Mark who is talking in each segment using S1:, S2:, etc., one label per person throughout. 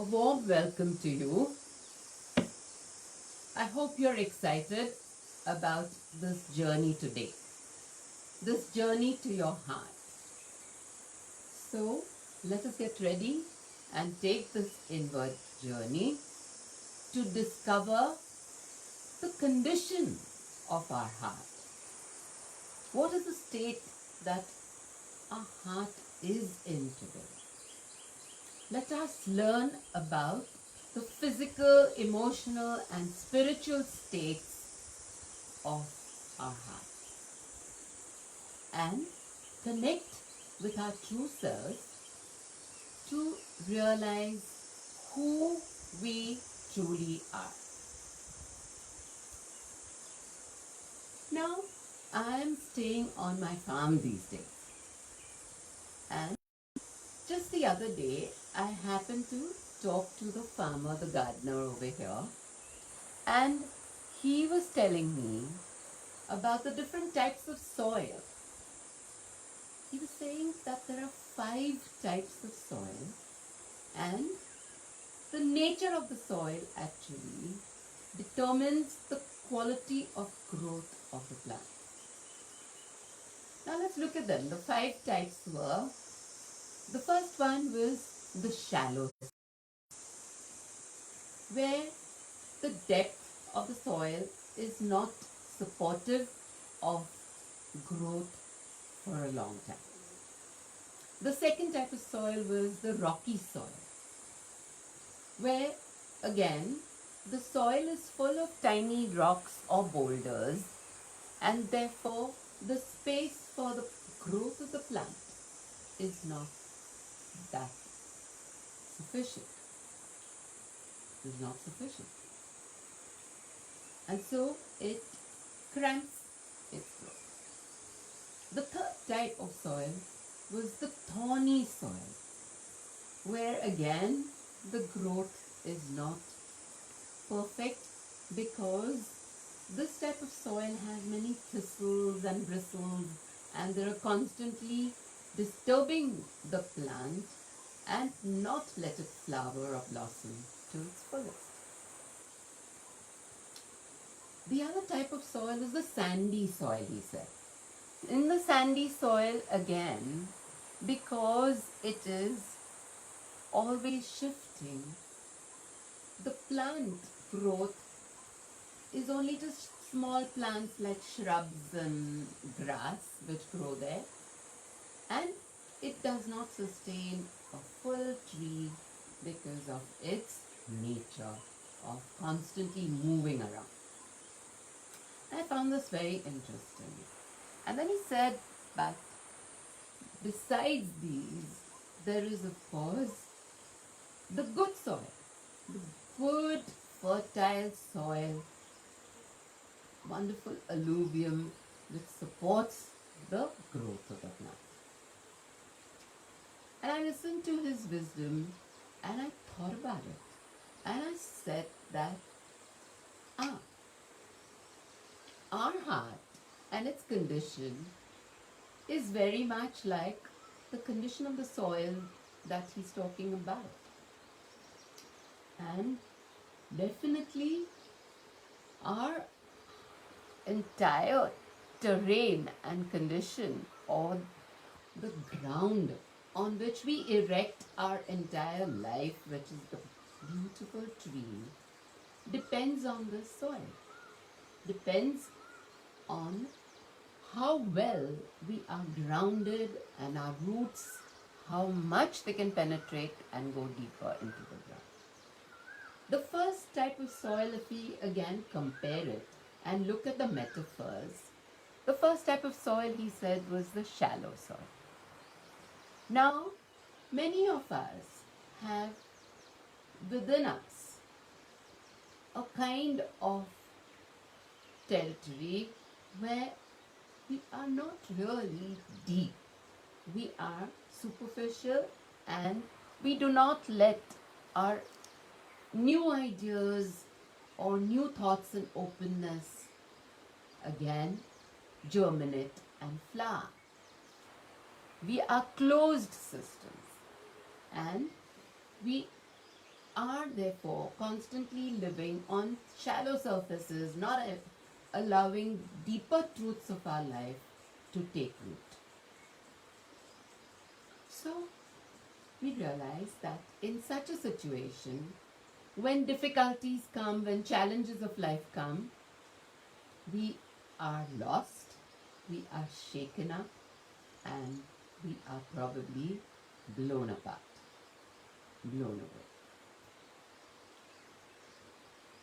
S1: A warm welcome to you. I hope you're excited about this journey today, this journey to your heart. So, let us get ready and take this inward journey to discover the condition of our heart. What is the state that our heart is in today? Let us learn about the physical, emotional, and spiritual states of our heart and connect with our true selves to realize who we truly are. Now, I am staying on my farm these days, and just the other day, I happened to talk to the farmer, the gardener over here, and he was telling me about the different types of soil. He was saying that there are 5 types of soil, and the nature of the soil actually determines the quality of growth of the plant. Now let's look at them. The 5 types were, the first one was the shallow, where the depth of the soil is not supportive of growth for a long time. The second type of soil was the rocky soil, where again the soil is full of tiny rocks or boulders, and therefore the space for the growth of the plant is not that sufficient. Is not sufficient. And so it cramps its growth. The third type of soil was the thorny soil, where again the growth is not perfect because this type of soil has many thistles and bristles, and they are constantly disturbing the plant and not let it flower or blossom to its fullest. The other type of soil is the sandy soil, he said. In the sandy soil, again, because it is always shifting, the plant growth is only just small plants like shrubs and grass which grow there, and it does not sustain a full tree because of its nature of constantly moving around. I found this very interesting. And then he said, but besides these, there is of course the good soil, the good fertile soil, wonderful alluvium which supports the growth of the plant. And I listened to his wisdom and I thought about it. And I said that, our heart and its condition is very much like the condition of the soil that he's talking about. And definitely our entire terrain and condition, or the ground on which we erect our entire life, which is the beautiful tree, depends on the soil, depends on how well we are grounded and our roots, how much they can penetrate and go deeper into the ground. The first type of soil, if we again compare it and look at the metaphors, the first type of soil, he said, was the shallow soil. Now, many of us have within us a kind of territory where we are not really deep. We are superficial, and we do not let our new ideas or new thoughts and openness again germinate and flower. We are closed systems, and we are therefore constantly living on shallow surfaces, not allowing deeper truths of our life to take root. So we realize that in such a situation, when difficulties come, when challenges of life come, we are lost, we are shaken up, and we are probably blown apart, blown away.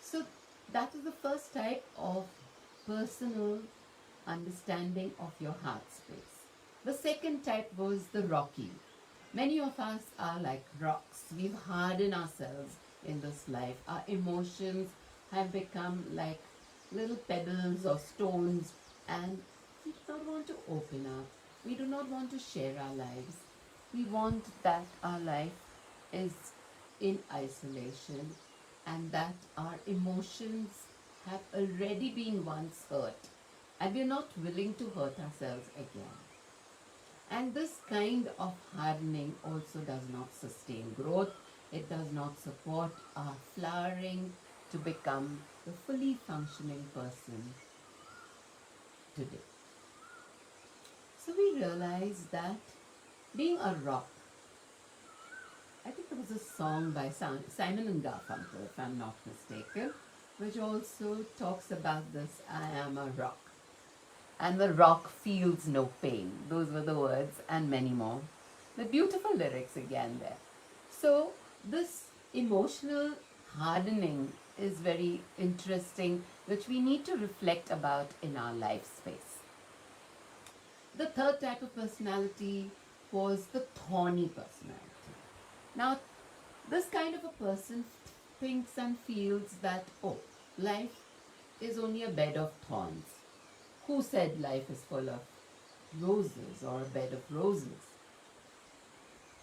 S1: So that is the first type of personal understanding of your heart space. The second type was the rocky. Many of us are like rocks. We've hardened ourselves in this life. Our emotions have become like little pebbles or stones, and we do not want to open up. We do not want to share our lives. We want that our life is in isolation and that our emotions have already been once hurt and we're not willing to hurt ourselves again. And this kind of hardening also does not sustain growth. It does not support our flowering to become the fully functioning person today. So we realize that being a rock, I think there was a song by Simon and Garfunkel, if I'm not mistaken, which also talks about this, I am a rock. And the rock feels no pain. Those were the words and many more. The beautiful lyrics again there. So this emotional hardening is very interesting, which we need to reflect about in our life space. The third type of personality was the thorny personality. Now, this kind of a person thinks and feels that, oh, life is only a bed of thorns. Who said life is full of roses or a bed of roses?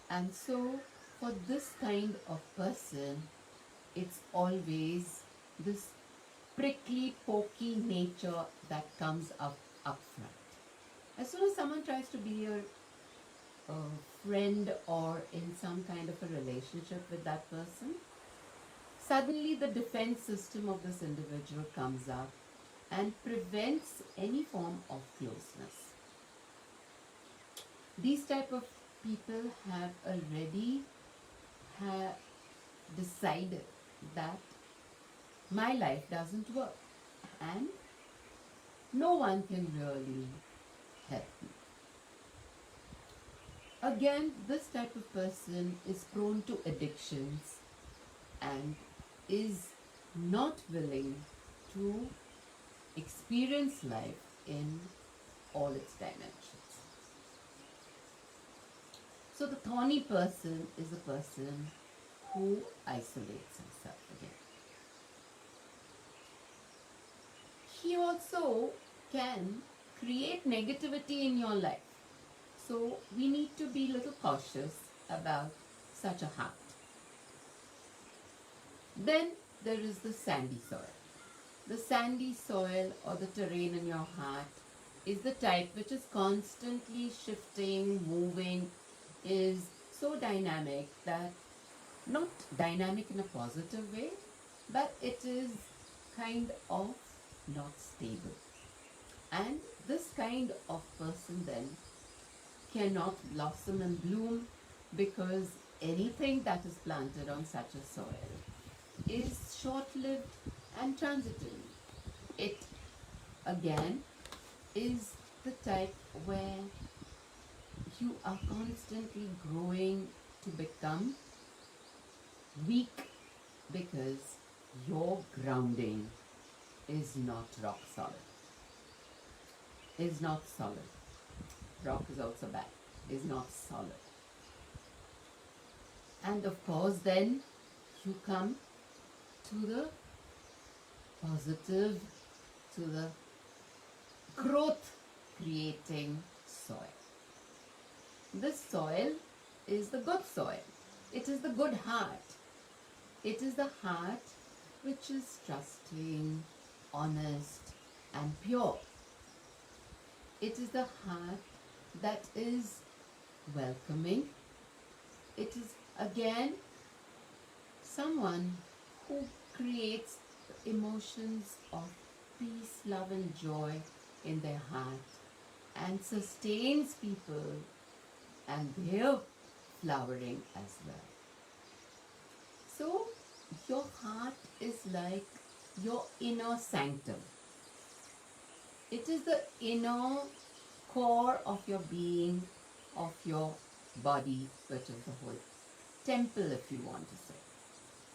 S1: And so, for this kind of person, it's always this prickly, pokey nature that comes up front. As soon as someone tries to be a friend or in some kind of a relationship with that person, suddenly the defense system of this individual comes up and prevents any form of closeness. These type of people have already decided that my life doesn't work and no one can really help me. Again, this type of person is prone to addictions and is not willing to experience life in all its dimensions. So the thorny person is a person who isolates himself again. He also can create negativity in your life. So we need to be a little cautious about such a heart. Then there is the sandy soil. The sandy soil or the terrain in your heart is the type which is constantly shifting, moving, is so dynamic that not dynamic in a positive way, but it is kind of not stable. And this kind of person then cannot blossom and bloom because anything that is planted on such a soil is short-lived and transitory. It again is the type where you are constantly growing to become weak because your grounding is not rock solid. Is not solid. Rock is also bad. Is not solid. And of course then you come to the positive, to the growth creating soil. This soil is the good soil. It is the good heart. It is the heart which is trusting, honest, and pure. It is the heart that is welcoming. It is again someone who creates emotions of peace, love, and joy in their heart and sustains people and their flowering as well. So, your heart is like your inner sanctum. It is the inner core of your being, of your body, which is the whole temple, if you want to say.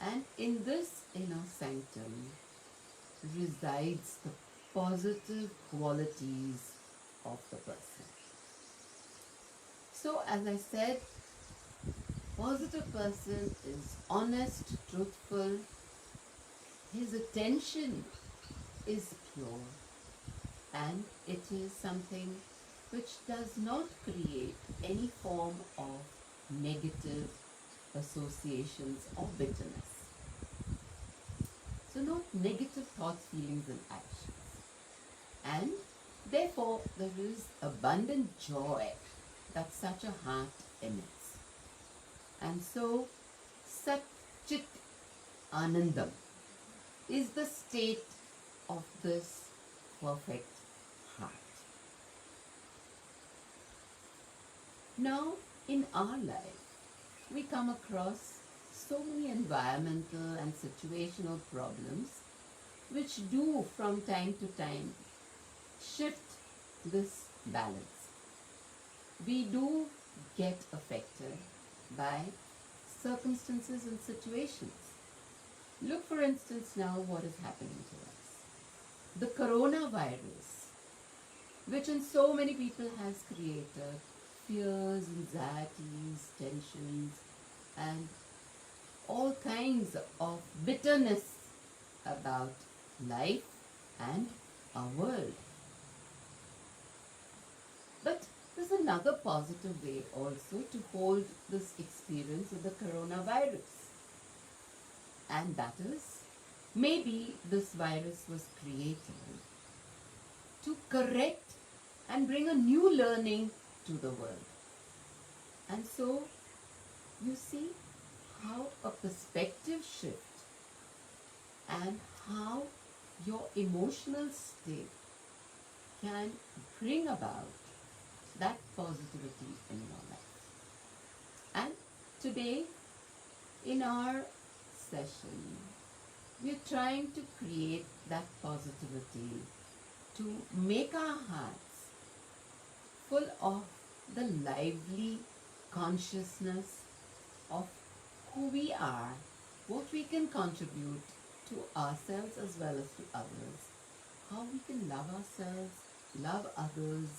S1: And in this inner sanctum resides the positive qualities of the person. So, as I said, positive person is honest, truthful, his attention is pure, and it is something which does not create any form of negative associations or bitterness. So, not negative thoughts, feelings, and actions. And therefore, there is abundant joy that such a heart emits. And so, Sat Chit Anandam is the state of this perfect heart. Now, in our life, we come across so many environmental and situational problems which do from time to time shift this balance. We do get affected by circumstances and situations. Look, for instance, now what is happening to us. The coronavirus, which in so many people has created fears, anxieties, tensions, and all kinds of bitterness about life and our world. But there's another positive way also to hold this experience of the coronavirus. And that is, maybe this virus was created to correct and bring a new learning to the world. And so, you see how a perspective shift and how your emotional state can bring about that positivity in your life. And today, in our session, we are trying to create that positivity to make our hearts full of the lively consciousness of who we are, what we can contribute to ourselves as well as to others, how we can love ourselves, love others,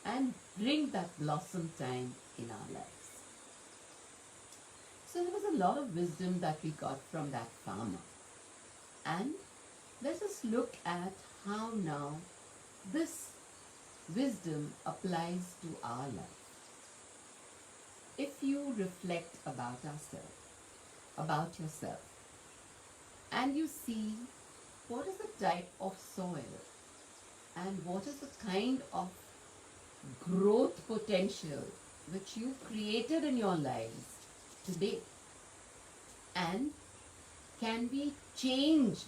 S1: and bring that blossom time in our lives. So there was a lot of wisdom that we got from that farmer. And let us look at how now this wisdom applies to our life. If you reflect about yourself, and you see what is the type of soil and what is the kind of growth potential which you created in your lives today, and can be changed,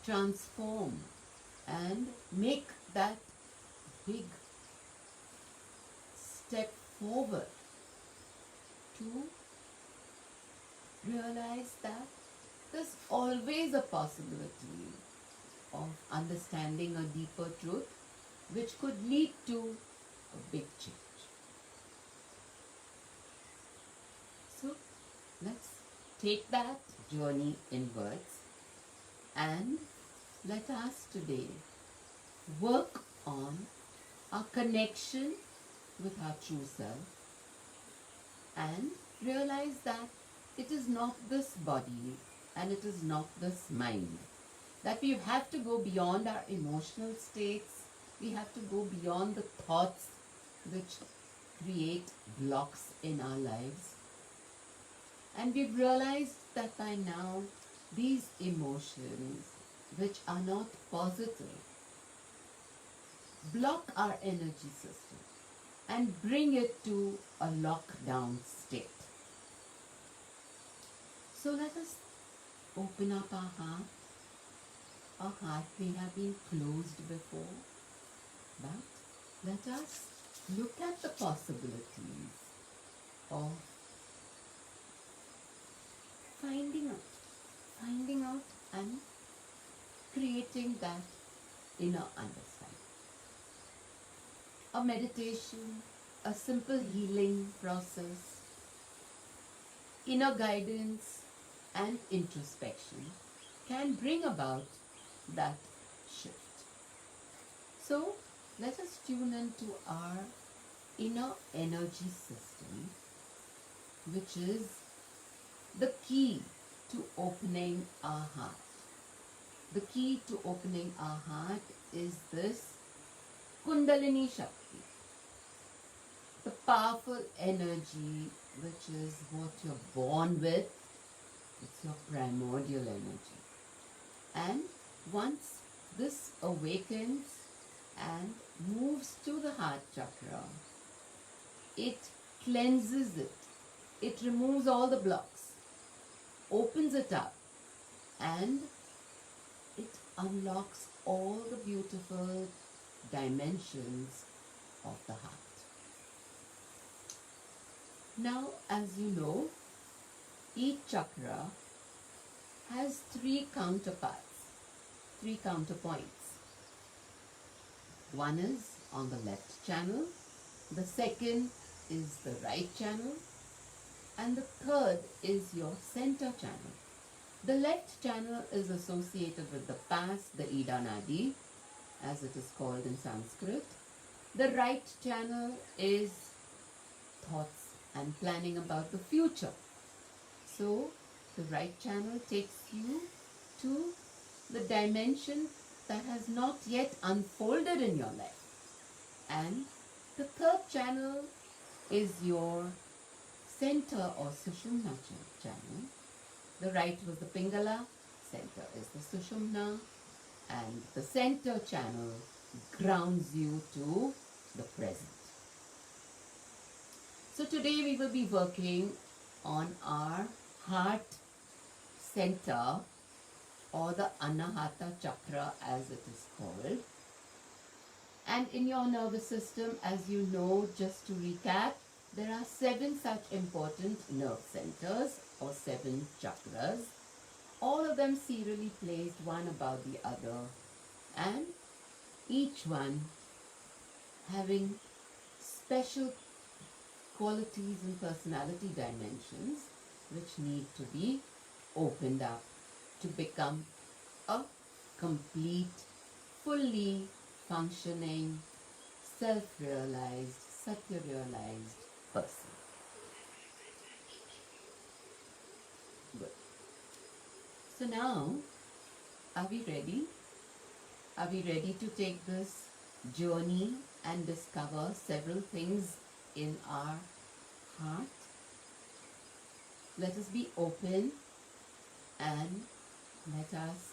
S1: transformed, and make that big step forward to realize that there's always a possibility of understanding a deeper truth which could lead to a big change. So let's take that journey inwards and let us today work on our connection with our true self and realize that it is not this body and it is not this mind. That we have to go beyond our emotional states, we have to go beyond the thoughts which create blocks in our lives. And we've realized that by now these emotions which are not positive block our energy system and bring it to a lockdown state. So let us open up our heart. Our heart may have been closed before, but let us look at the possibilities of finding out and creating that inner understanding. A meditation, a simple healing process, inner guidance and introspection can bring about that shift. So let us tune into our inner energy system, which is the key to opening our heart. The key to opening our heart is this Kundalini Shakti, the powerful energy which is what you're born with. It's your primordial energy. And once this awakens and moves to the heart chakra, it cleanses it. It removes all the blocks, opens it up, and it unlocks all the beautiful dimensions of the heart. Now, as you know, each chakra has three counterparts, three counterpoints. One is on the left channel, the second is the right channel, and the third is your center channel. The left channel is associated with the past, the Ida Nadi, as it is called in Sanskrit. The right channel is thoughts and planning about the future. So the right channel takes you to the dimension that has not yet unfolded in your life. And the third channel is your center or Sushumna channel. The right was the Pingala, center is the Sushumna, and the center channel grounds you to the present. So today we will be working on our heart center, or the Anahata chakra as it is called. And in your nervous system, as you know, just to recap, there are 7 such important nerve centers or 7 chakras, all of them serially placed one above the other, and each one having special qualities and personality dimensions which need to be opened up to become a complete, fully functioning, self-realized, Satya-realized person. Good. So now, are we ready? Are we ready to take this journey and discover several things in our heart? Let us be open and let us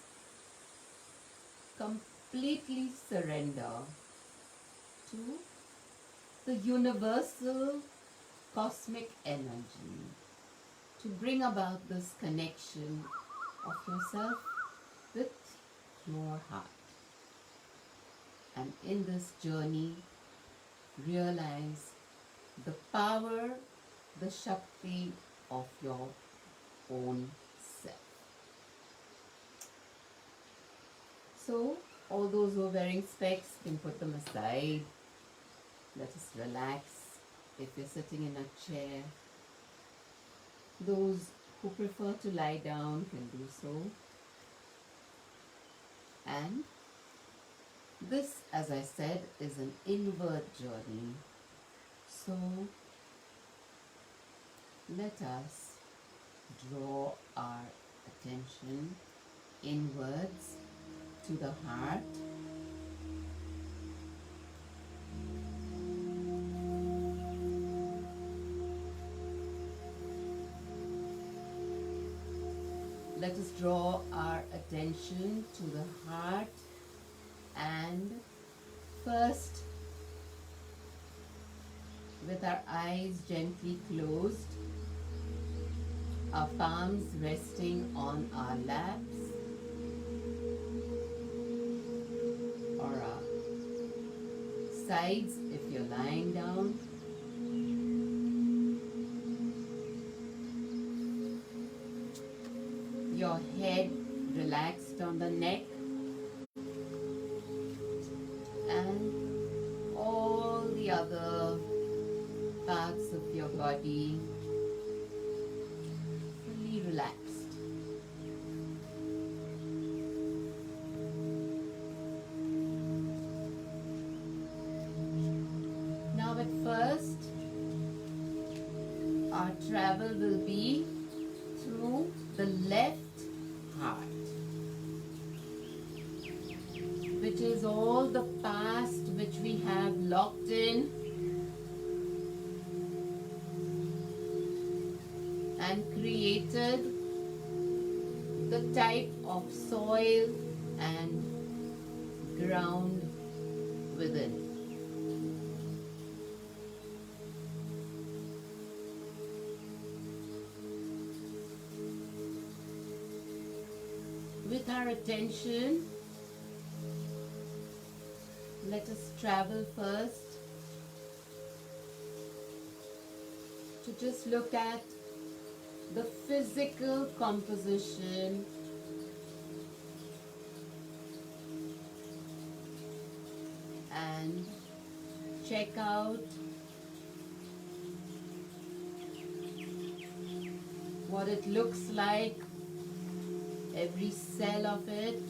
S1: completely surrender to the universal cosmic energy to bring about this connection of yourself with your heart. And in this journey, realize the power, the Shakti of your own self. So, all those who are wearing specs can put them aside. Let us relax. If you're sitting in a chair, those who prefer to lie down can do so. And this, as I said, is an inward journey. So, let us draw our attention inwards to the heart. Let us draw our attention to the heart, and first, with our eyes gently closed, Our palms resting on our laps or our sides if you're lying down. Your head relaxed on the neck and all the other parts of your body fully relaxed. Now at first, our travel will be through the left heart, which is all the past which we have locked in and created the type of soil and ground within. With our attention, let us travel first to just look at the physical composition and check out what it looks like, every cell of it.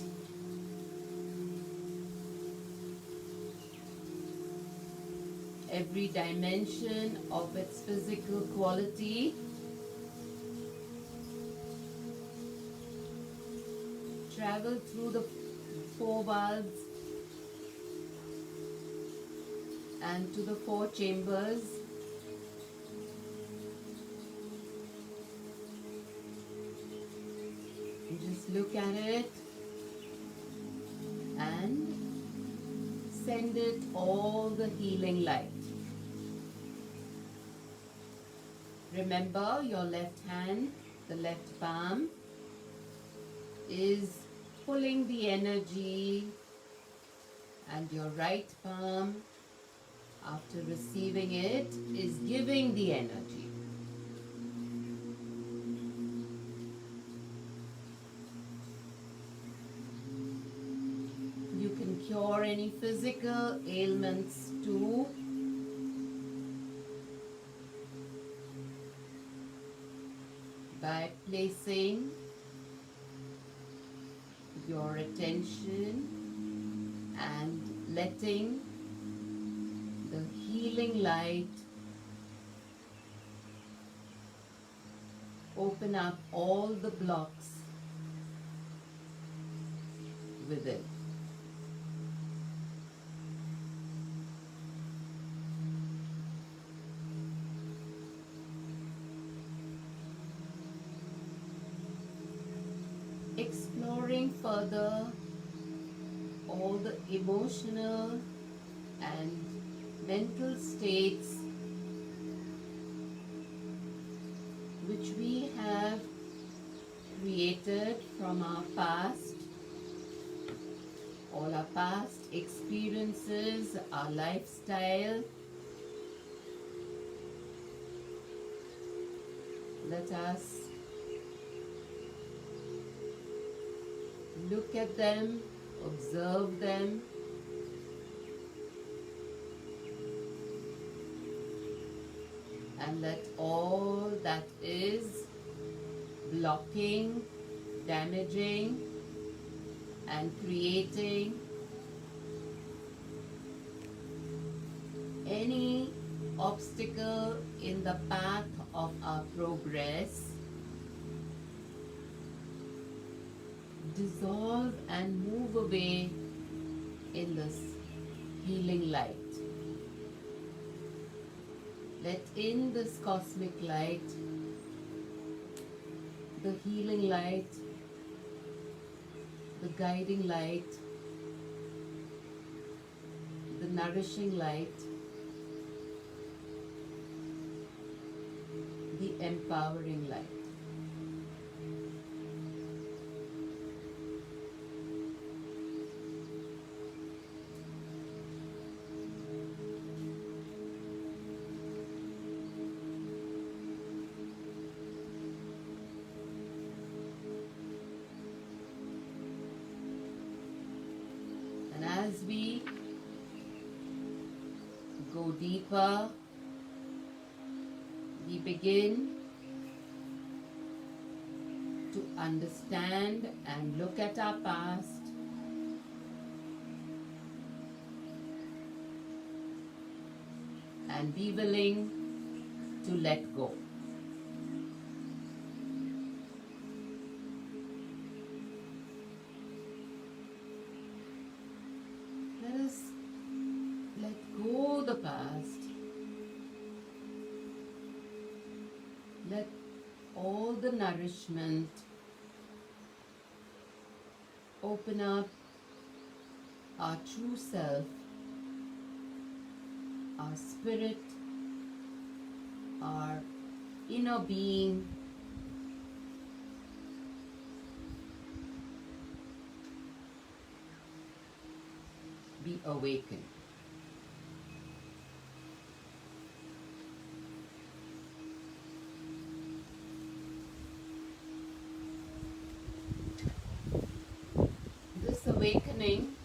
S1: Every dimension of its physical quality. Travel through the four valves and to the four chambers. You just look at it and send it all the healing light. Remember, your left hand, the left palm, is pulling the energy, and your right palm, after receiving it, is giving the energy. You can cure any physical ailments too. By placing your attention and letting the healing light open up all the blocks within. Exploring further all the emotional and mental states which we have created from our past, all our past experiences, our lifestyle. Let us look at them, observe them, and let all that is blocking, damaging, and creating any obstacle in the path of our progress dissolve and move away in this healing light. Let in this cosmic light, the healing light, the guiding light, the nourishing light, the empowering light. go deeper, we begin to understand and look at our past and be willing to let go. Let us let go the past. Let all the nourishment open up our true self, our spirit, our inner being, be awakened. This awakening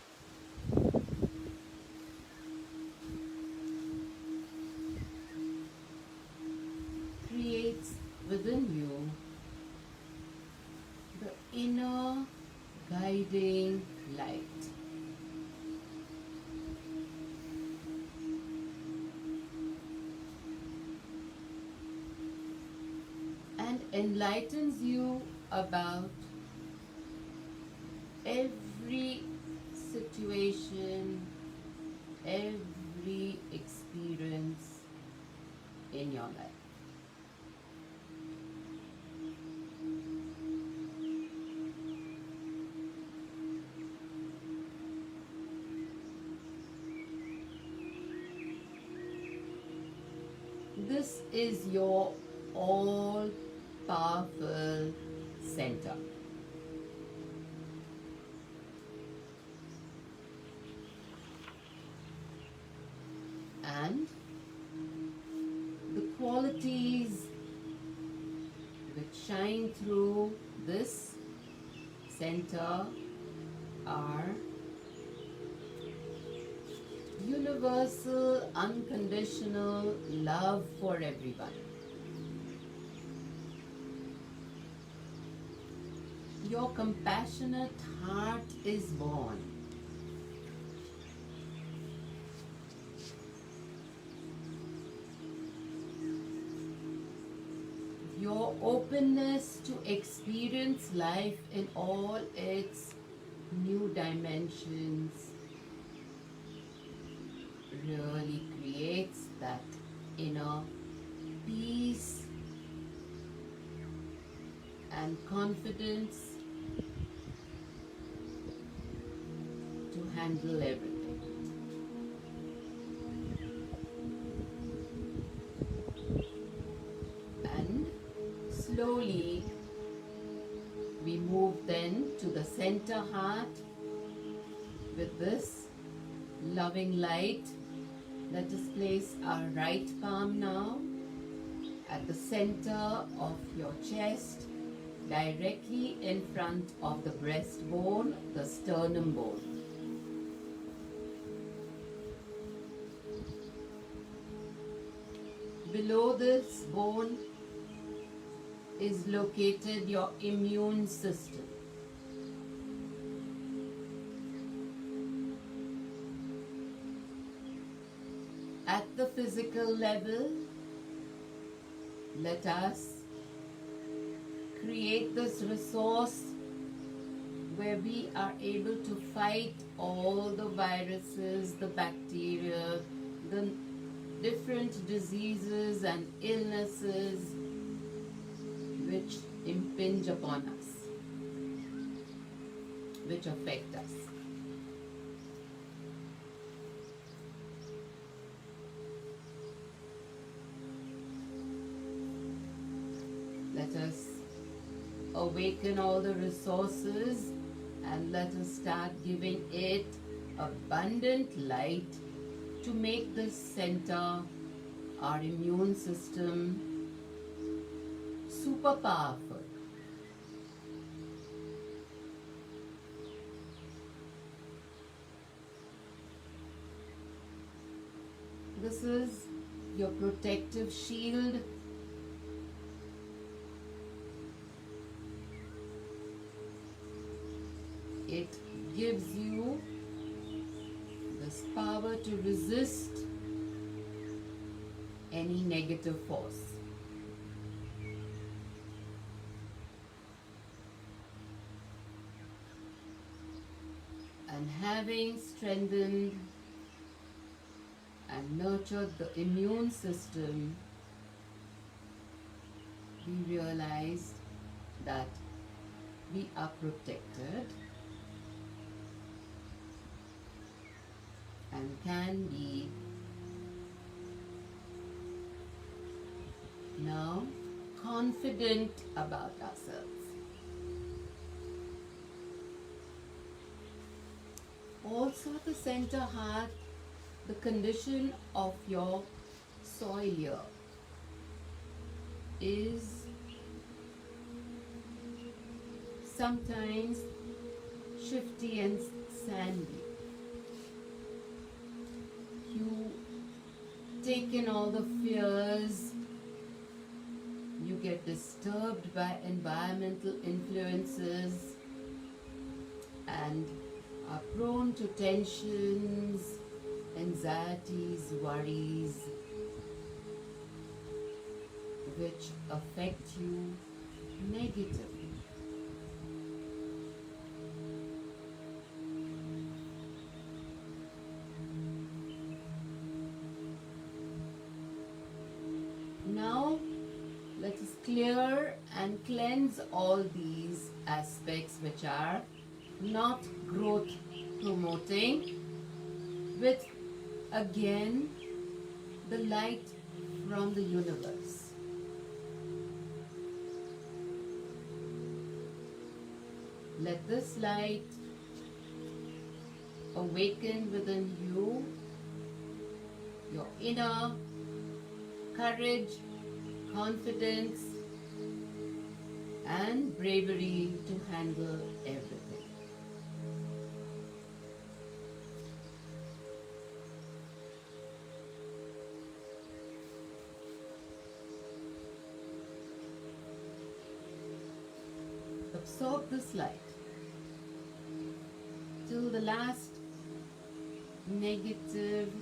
S1: creates within you the inner guiding light. And enlightens you about every situation, every experience in your life. This is your all-powerful center. And the qualities which shine through this center are universal, unconditional love for everyone. Your compassionate heart is born. Your openness to experience life in all its new dimensions really creates that inner peace and confidence to handle everything. And slowly we move then to the center heart with this loving light. Let us place our right palm now at the center of your chest, directly in front of the breastbone, the sternum bone. Below this bone is located your immune system. At the physical level, let us create this resource where we are able to fight all the viruses, the bacteria, the different diseases and illnesses which impinge upon us, which affect us. Let us awaken all the resources and let us start giving it abundant light to make this center, our immune system, super powerful. This is your protective shield. It gives you this power to resist any negative force. And having strengthened and nurtured the immune system, we realized that we are protected and can be now confident about ourselves. Also, the center heart, the condition of your soil here is sometimes shifty and sandy. You take in all the fears, you get disturbed by environmental influences and are prone to tensions, anxieties, worries, which affect you negatively. Now, let us clear and cleanse all these aspects which are not growth promoting with again the light from the universe. Let this light awaken within you your inner courage, confidence, and bravery to handle everything. Absorb this light till the last negative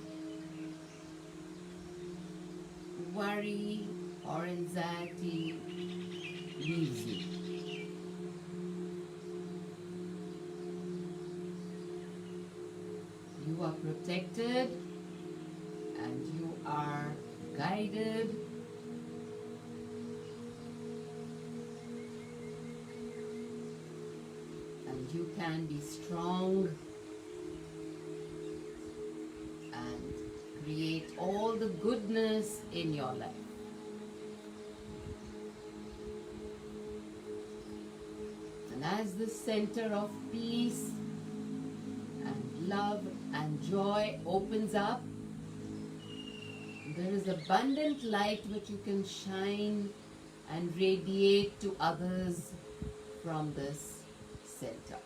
S1: worry or anxiety leaves you. You are protected and you are guided. And you can be strong and create all the goodness in your life. And as the center of peace and love and joy opens up, there is abundant light which you can shine and radiate to others from this center.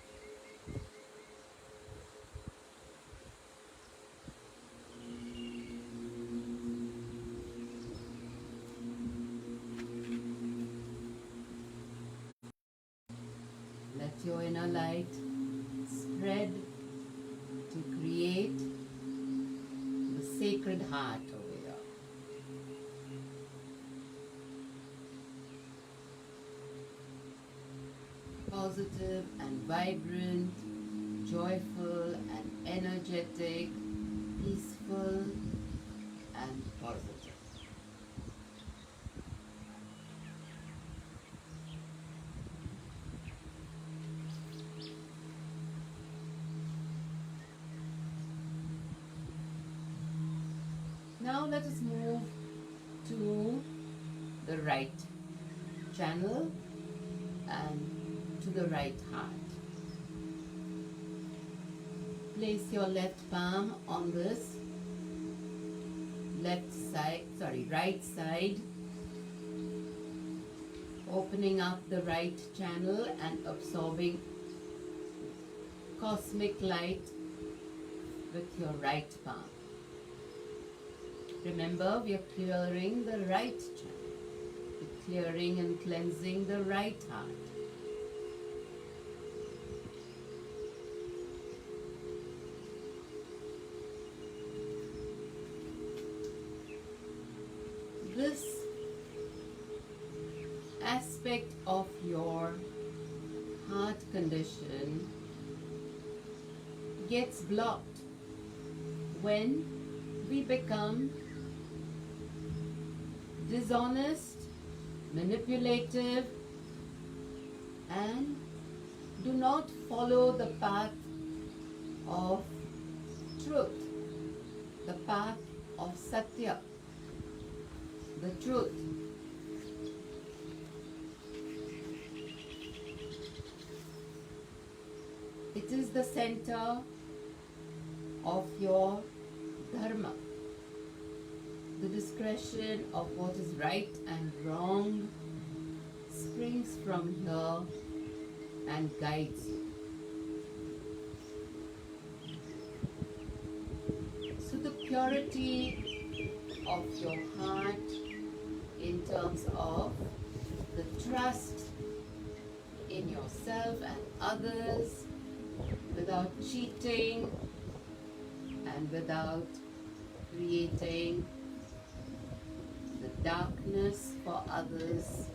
S1: Let your inner light spread to create the sacred heart over here. Positive and vibrant, joyful and energetic, peaceful and positive. Now let us move to the right channel and to the right heart. Place your left palm on this right side, opening up the right channel and absorbing cosmic light with your right palm. Remember, we are clearing the right channel. We're clearing and cleansing the right heart. This aspect of your heart condition gets blocked when we become dishonest, manipulative, and do not follow the path of truth, the path of Satya, the truth. It is the center of your dharma, the discretion of what is right and wrong springs from here and guides you. So the purity of your heart in terms of the trust in yourself and others without cheating and without creating the darkness for others.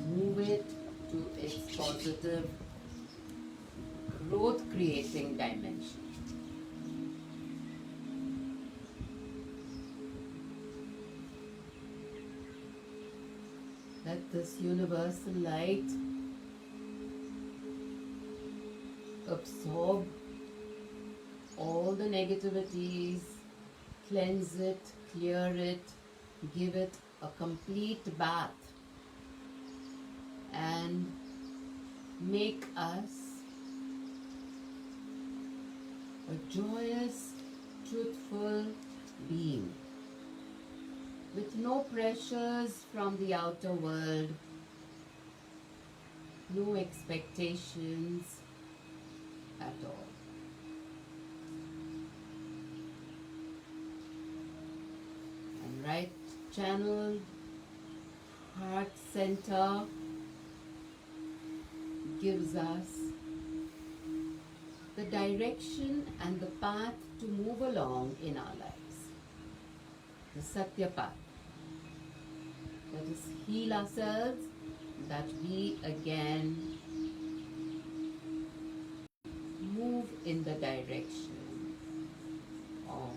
S1: Move it to its positive, growth creating dimension. Let this universal light absorb all the negativities, cleanse it, clear it, give it a complete bath, and make us a joyous, truthful being with no pressures from the outer world, no expectations at all. And right channel, heart center gives us the direction and the path to move along in our lives. The Satya path. That is, heal ourselves, that we again move in the direction of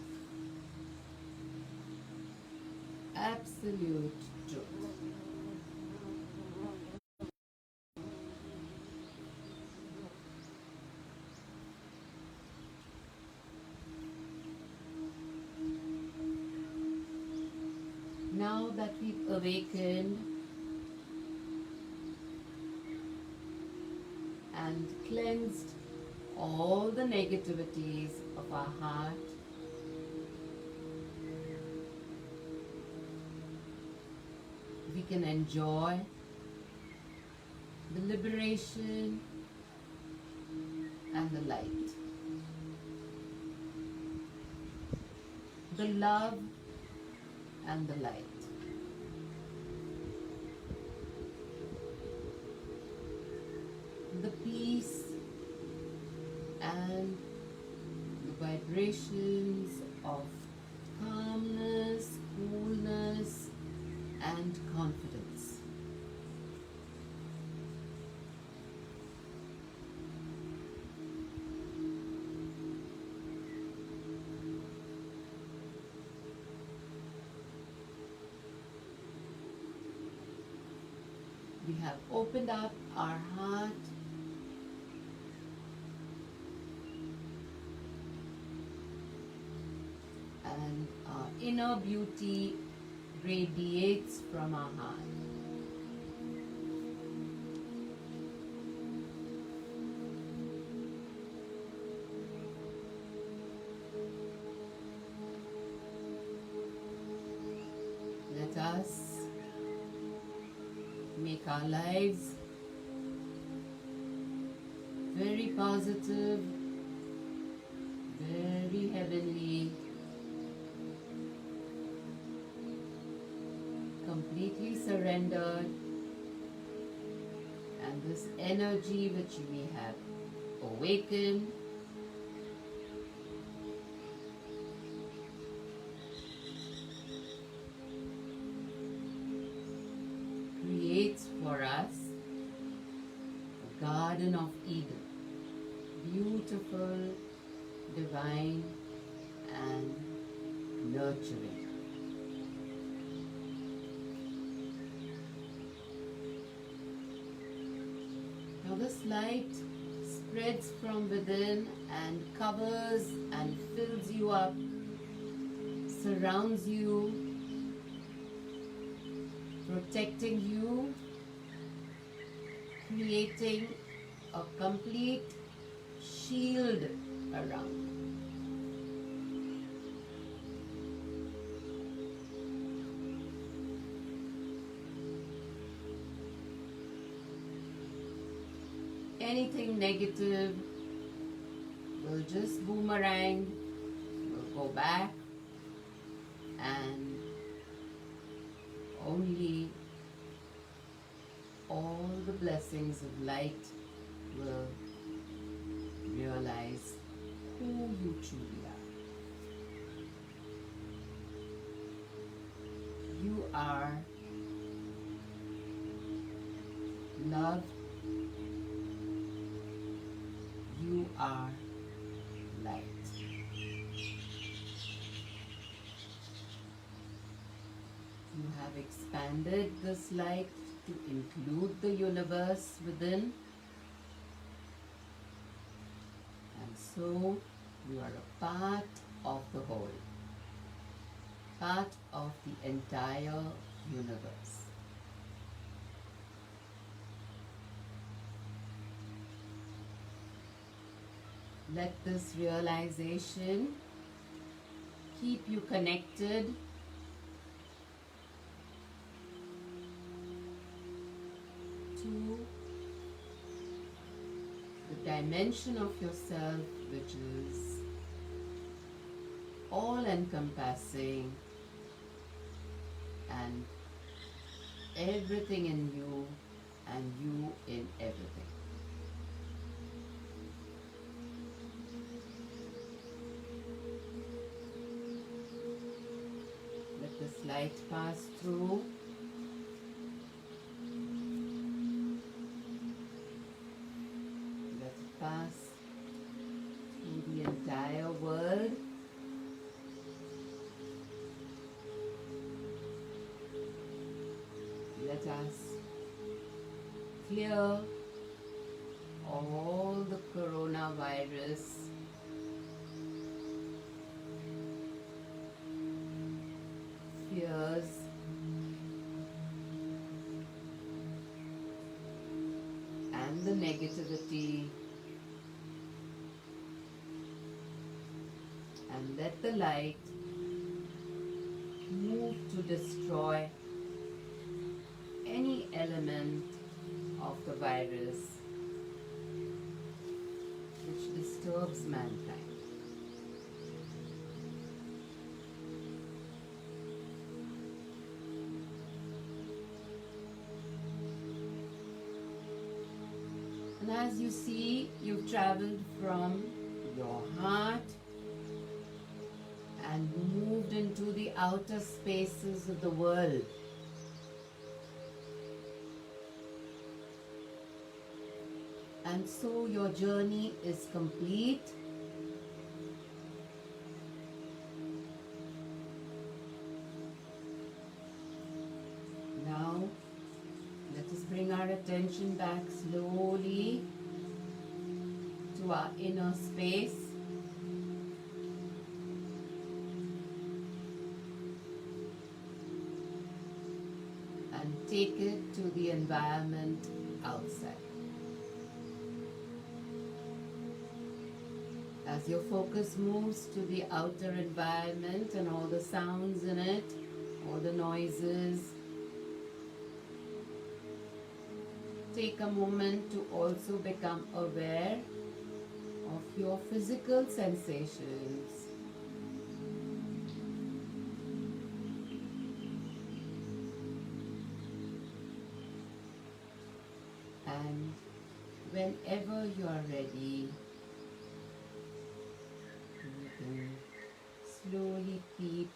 S1: absolute truth. Now that we've awakened and cleansed all the negativities of our heart, we can enjoy the liberation and the light, the love and the light. The peace and the vibrations of calmness, coolness, and confidence. We have opened up our heart and our inner beauty radiates from our heart. Let us make our lives very positive, very heavenly, completely surrendered, and this energy which we have awakened creates for us a Garden of Eden, beautiful, divine, and nurturing. Now this light spreads from within and covers and fills you up, surrounds you, protecting you, creating a complete shield around you. Anything negative will just boomerang, will go back, and only all the blessings of light will realize who you truly are. You are loved. You are light. You have expanded this light to include the universe within, and so you are a part of the whole, part of the entire universe. Let this realization keep you connected to the dimension of yourself which is all-encompassing and everything in you and you in everything. Let this light pass through. Let it pass through the entire world. Let us clear all the coronavirus fears and the negativity, and let the light move to destroy any element of the virus which disturbs mankind. And as you see, you've traveled from your heart and moved into the outer spaces of the world. And so your journey is complete. Now, let us bring our attention back slowly to our inner space. And take it to the environment outside. As your focus moves to the outer environment and all the sounds in it, all the noises, take a moment to also become aware of your physical sensations. And whenever you are ready, you can slowly peep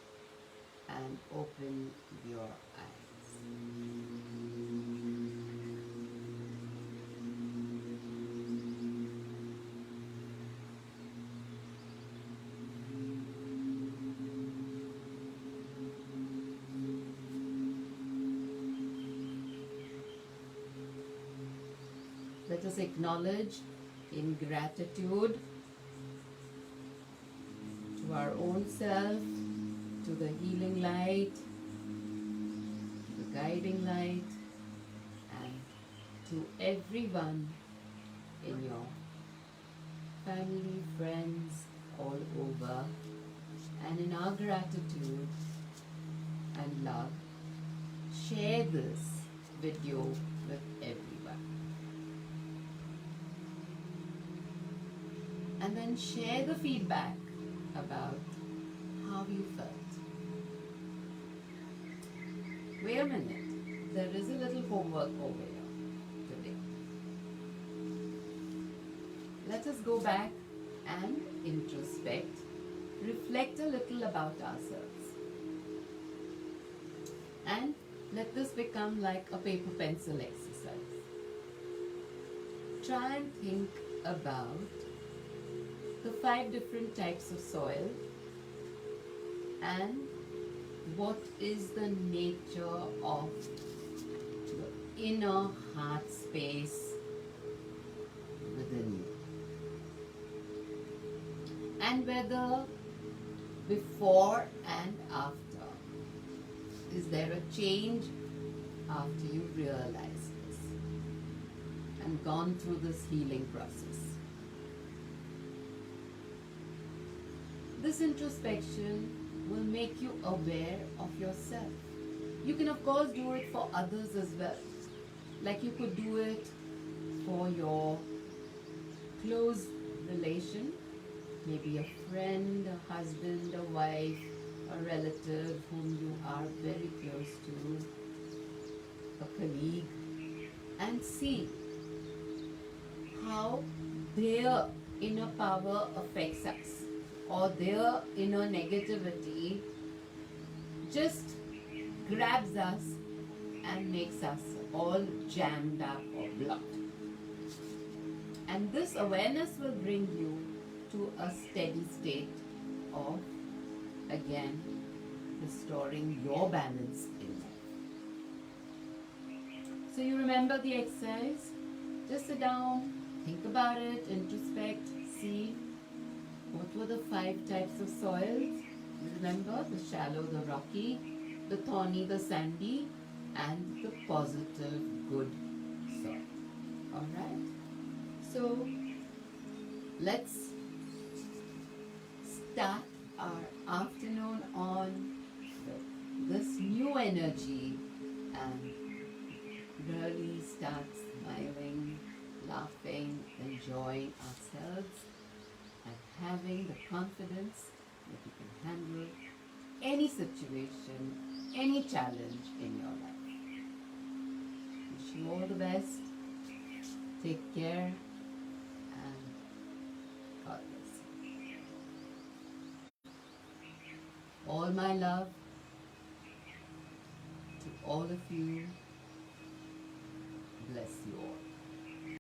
S1: and open your eyes. Let us acknowledge in gratitude to our own self, to the healing light, the guiding light, and to everyone in your family, friends, all over. And in our gratitude and love, share this video with everyone. And then share the feedback about how you felt. Wait a minute, there is a little homework over here today. Let us go back and introspect, reflect a little about ourselves. And let this become like a paper pencil exercise. Try and think about the 5 different types of soil and what is the nature of the inner heart space within you, and whether before and after, is there a change after you realize this and gone through this healing process. This introspection will make you aware of yourself. You can of course do it for others as well. Like you could do it for your close relation, maybe a friend, a husband, a wife, a relative whom you are very close to, a colleague, and see how their inner power affects us, or their inner negativity just grabs us and makes us all jammed up or blocked. And this awareness will bring you to a steady state of, again, restoring your balance in life. So you remember the exercise? Just sit down, think about it, introspect, see what were the 5 types of soils. Remember, the shallow, the rocky, the thorny, the sandy, and the positive, good soil. Alright? So, let's start our afternoon on this new energy and really start smiling, laughing, enjoying ourselves, and having the confidence that you can handle any situation, any challenge in your life. Wish you all the best. Take care and God bless you. All my love to all of you. Bless you.